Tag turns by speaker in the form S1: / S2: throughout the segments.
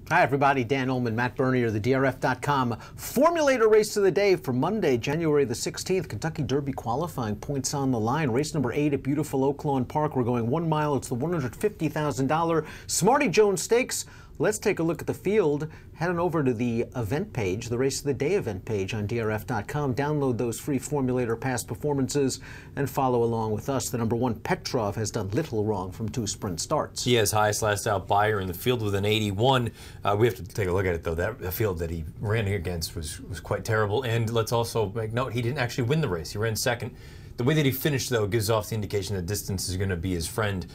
S1: Hi, everybody. Dan Illman, Matt Bernier, the DRF.com Formulator Race of the Day for Monday, January the 16th. Kentucky Derby qualifying points on the line. Race number 8 at beautiful Oak Lawn Park. We're going 1 mile. It's the $150,000 Smarty Jones Stakes. Let's take a look at the field. Head on over to the event page, the Race of the Day event page on DRF.com. Download those free Formulator past performances and follow along with us. The number 1 Petrov has done little wrong from 2 sprint starts.
S2: He has highest last out buyer in the field with an 81. We have to take a look at it, though. That field that he ran against was quite terrible. And let's also make note, he didn't actually win the race. He ran second. The way that he finished, though, gives off the indication that distance is going to be his friend.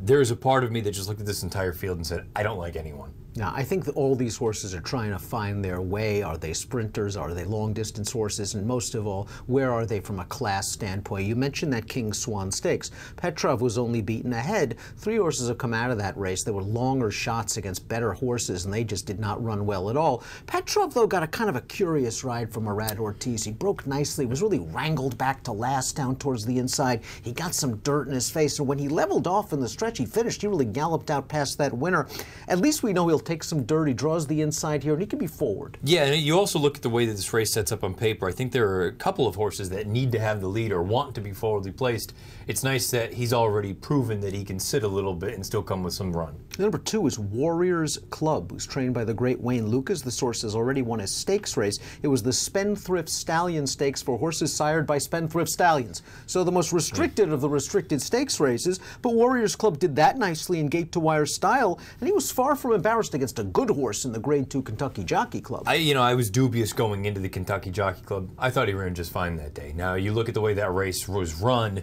S2: There is a part of me that just looked at this entire field and said, I don't like anyone.
S1: Now, I think that all these horses are trying to find their way. Are they sprinters? Are they long-distance horses? And most of all, where are they from a class standpoint? You mentioned that King Swan Stakes. Petrov was only beaten ahead. 3 horses have come out of that race. There were longer shots against better horses, and they just did not run well at all. Petrov, though, got a kind of a curious ride from Arad Ortiz. He broke nicely, was really wrangled back to last down towards the inside. He got some dirt in his face, and when he leveled off in the stretch, he finished. He really galloped out past that winner. At least we know he'll take some dirt. He draws the inside here, and he can be forward.
S2: Yeah, and you also look at the way that this race sets up on paper. I think there are a couple of horses that need to have the lead or want to be forwardly placed. It's nice that he's already proven that he can sit a little bit and still come with some run.
S1: Number 2 is Warriors Club, who's trained by the great Wayne Lucas. This horse has already won a stakes race. It was the Spendthrift Stallion Stakes for horses sired by Spendthrift Stallions. So the most restricted of the restricted stakes races, but Warriors Club did that nicely in gate-to-wire style, and he was far from embarrassed against a good horse in the Grade 2 Kentucky Jockey Club.
S2: I was dubious going into the Kentucky Jockey Club. I thought he ran just fine that day. Now, you look at the way that race was run,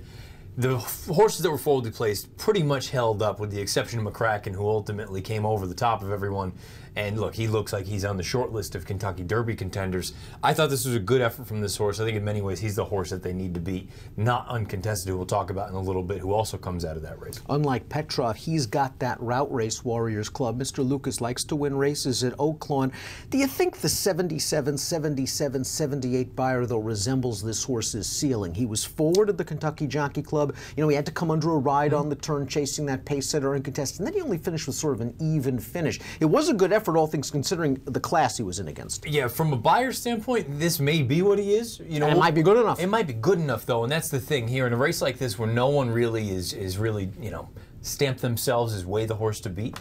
S2: the horses that were forwardly placed pretty much held up, with the exception of McCracken, who ultimately came over the top of everyone. And look, he looks like he's on the short list of Kentucky Derby contenders. I thought this was a good effort from this horse. I think in many ways he's the horse that they need to beat. Not uncontested, who we'll talk about in a little bit, who also comes out of that race.
S1: Unlike Petrov, he's got that route race Warriors Club. Mr. Lucas likes to win races at Oak Lawn. Do you think the 77, 77, 78 buyer, though, resembles this horse's ceiling? He was forward at the Kentucky Jockey Club. You know, he had to come under a ride on the turn, chasing that pace setter and contest, and then he only finished with sort of an even finish. It was a good effort, all things considering the class he was in against.
S2: Yeah, from a buyer standpoint, this may be what he is. You know,
S1: and it might be good enough.
S2: It might be good enough, though, and that's the thing here in a race like this, where no one really is really, you know, stamp themselves as way the horse to beat.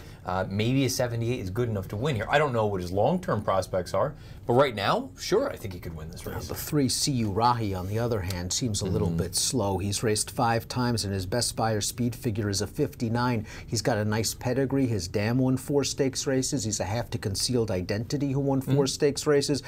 S2: Maybe a 78 is good enough to win here. I don't know what his long-term prospects are, but right now, sure, I think he could win this race.
S1: The 3 C.U. Rahi, on the other hand, seems a little bit slow. He's raced 5 times, and his best buyer speed figure is a 59. He's got a nice pedigree. His dam won 4 stakes races. He's a half-to-concealed identity who won 4 stakes races.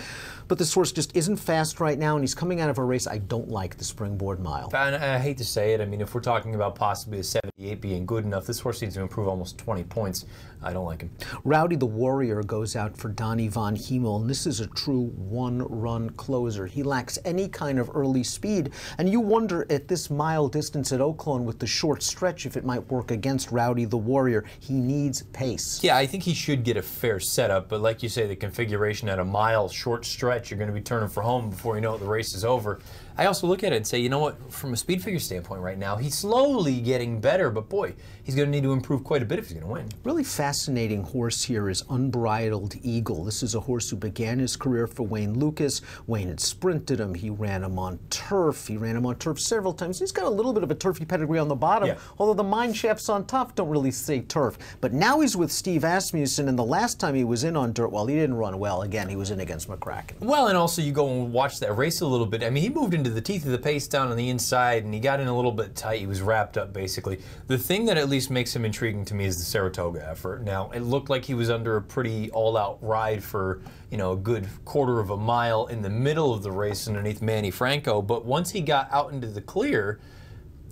S1: But this horse just isn't fast right now, and he's coming out of a race I don't like, the Springboard Mile.
S2: And I hate to say it. I mean, if we're talking about possibly a 78 being good enough, this horse needs to improve almost 20 points. I don't like him.
S1: Rowdy the Warrior goes out for Donnie von Hemel, and this is a true one-run closer. He lacks any kind of early speed, and you wonder at this mile distance at Oak Lawn with the short stretch if it might work against Rowdy the Warrior. He needs pace.
S2: Yeah, I think he should get a fair setup, but like you say, the configuration at a mile short stretch, you're going to be turning for home before you know it, the race is over. I also look at it and say, you know what, from a speed figure standpoint right now, he's slowly getting better, but boy, he's going to need to improve quite a bit if he's going to win.
S1: Really fascinating horse here is Unbridled Eagle. This is a horse who began his career for Wayne Lucas. Wayne had sprinted him. He ran him on turf. He ran him on turf several times. He's got a little bit of a turfy pedigree on the bottom, although the mine shafts on top don't really say turf. But now he's with Steve Asmussen, and the last time he was in on dirt, well, he didn't run well. Again, he was in against McCracken.
S2: Well, and also you go and watch that race a little bit. I mean, he moved into the teeth of the pace down on the inside, and he got in a little bit tight. He was wrapped up, basically. The thing that at least makes him intriguing to me is the Saratoga effort. Now, it looked like he was under a pretty all-out ride for, you know, a good quarter of a mile in the middle of the race underneath Manny Franco, but once he got out into the clear,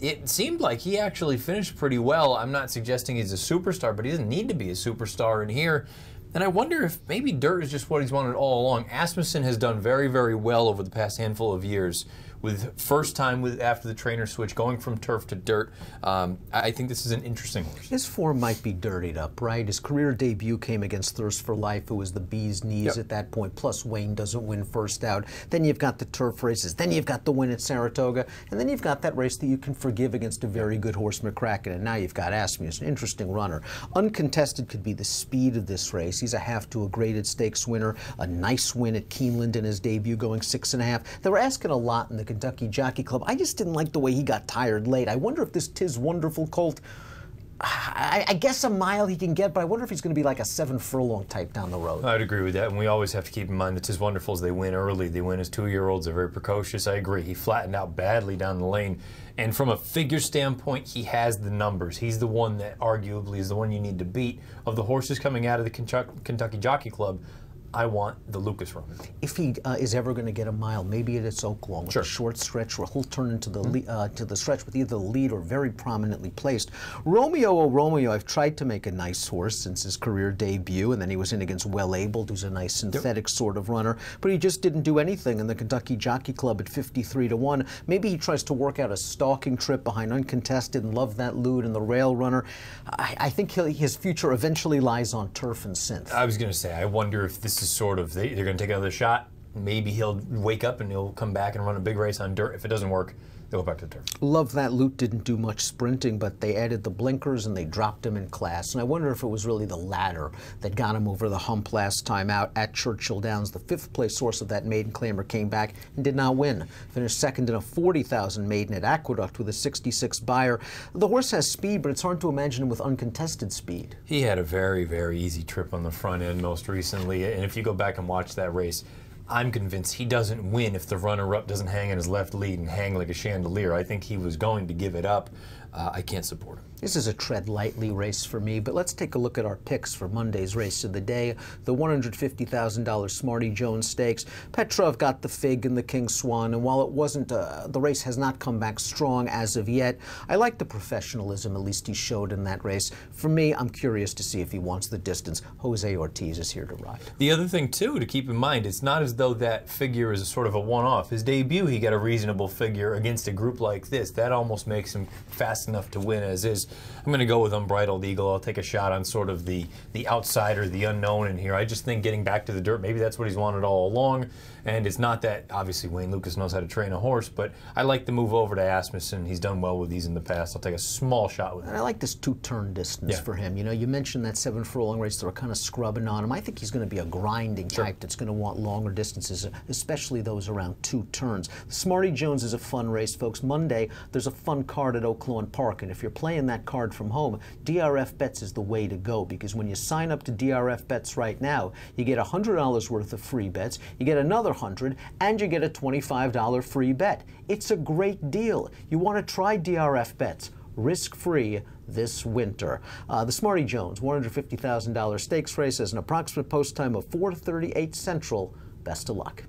S2: it seemed like he actually finished pretty well. I'm not suggesting he's a superstar, but he doesn't need to be a superstar in here. And I wonder if maybe dirt is just what he's wanted all along. Asmussen has done very, very well over the past handful of years with first time after the trainer switch, going from turf to dirt. I think this is an interesting horse.
S1: His form might be dirtied up, right? His career debut came against Thirst for Life, who was the bee's knees at that point, plus Wayne doesn't win first out. Then you've got the turf races, then you've got the win at Saratoga, and then you've got that race that you can forgive against a very good horse, McCracken, and now you've got Asmussen, an interesting runner. Uncontested could be the speed of this race. He's a half to a graded stakes winner, a nice win at Keeneland in his debut, going 6.5. They were asking a lot in the Kentucky Jockey Club. I just didn't like the way he got tired late. I wonder if this Tis Wonderful colt, I guess a mile he can get, but I wonder if he's going to be like a 7 furlong type down the road.
S2: I'd agree with that, and we always have to keep in mind that Tis Wonderfuls, they win early. They win as 2-year-olds. They're very precocious. I agree. He flattened out badly down the lane. And from a figure standpoint, he has the numbers. He's the one that arguably is the one you need to beat. Of the horses coming out of the Kentucky Jockey Club, I want the Lucas runner.
S1: If he is ever going to get a mile, maybe it's Oaklawn with a short stretch where he'll turn into the to the stretch with either the lead or very prominently placed. Romeo O Romeo, I've tried to make a nice horse since his career debut, and then he was in against Well Abled, who's a nice synthetic sort of runner, but he just didn't do anything in the Kentucky Jockey Club at 53-1. Maybe he tries to work out a stalking trip behind Uncontested and Love That Lewd and the Rail Runner. I think his future eventually lies on turf and synth.
S2: I was going to say, I wonder if this is sort of, they're going to take another shot. Maybe he'll wake up and he'll come back and run a big race on dirt. If it doesn't work, they'll go back to the turf.
S1: Love That Loot didn't do much sprinting, but they added the blinkers and they dropped him in class. And I wonder if it was really the latter that got him over the hump last time out at Churchill Downs. The 5th place horse of that maiden claimer came back and did not win. Finished second in a 40,000 maiden at Aqueduct with a 66 buyer. The horse has speed, but it's hard to imagine him with uncontested speed.
S2: He had a very, very easy trip on the front end most recently. And if you go back and watch that race, I'm convinced he doesn't win if the runner-up doesn't hang in his left lead and hang like a chandelier. I think he was going to give it up. I can't support him.
S1: This is a tread lightly race for me, but let's take a look at our picks for Monday's race of the day, the $150,000 Smarty Jones Stakes. Petrov got the Fig and the King Swan, and while it wasn't, the race has not come back strong as of yet, I like the professionalism at least he showed in that race. For me, I'm curious to see if he wants the distance. Jose Ortiz is here to ride.
S2: The other thing, too, to keep in mind, it's not as though that figure is a sort of a one-off. His debut, he got a reasonable figure against a group like this. That almost makes him fast enough to win as is. I'm going to go with Unbridled Eagle. I'll take a shot on sort of the outsider, the unknown in here. I just think getting back to the dirt, maybe that's what he's wanted all along. And it's not that, obviously, Wayne Lucas knows how to train a horse, but I like the move over to Asmussen. He's done well with these in the past. I'll take a small shot with him.
S1: And I like this 2-turn distance for him. You know, you mentioned that 7 furlong race. They were kind of scrubbing on him. I think he's going to be a grinding type that's going to want longer distances, especially those around 2 turns. Smarty Jones is a fun race, folks. Monday, there's a fun card at Oaklawn Park, and if you're playing that card from home, DRF Bets is the way to go, because when you sign up to DRF Bets right now, you get $100 worth of free bets, you get another $100, and you get a $25 free bet. It's a great deal. You want to try DRF Bets risk-free this winter. The Smarty Jones $150,000 stakes race has an approximate post time of 4:38 Central. Best of luck.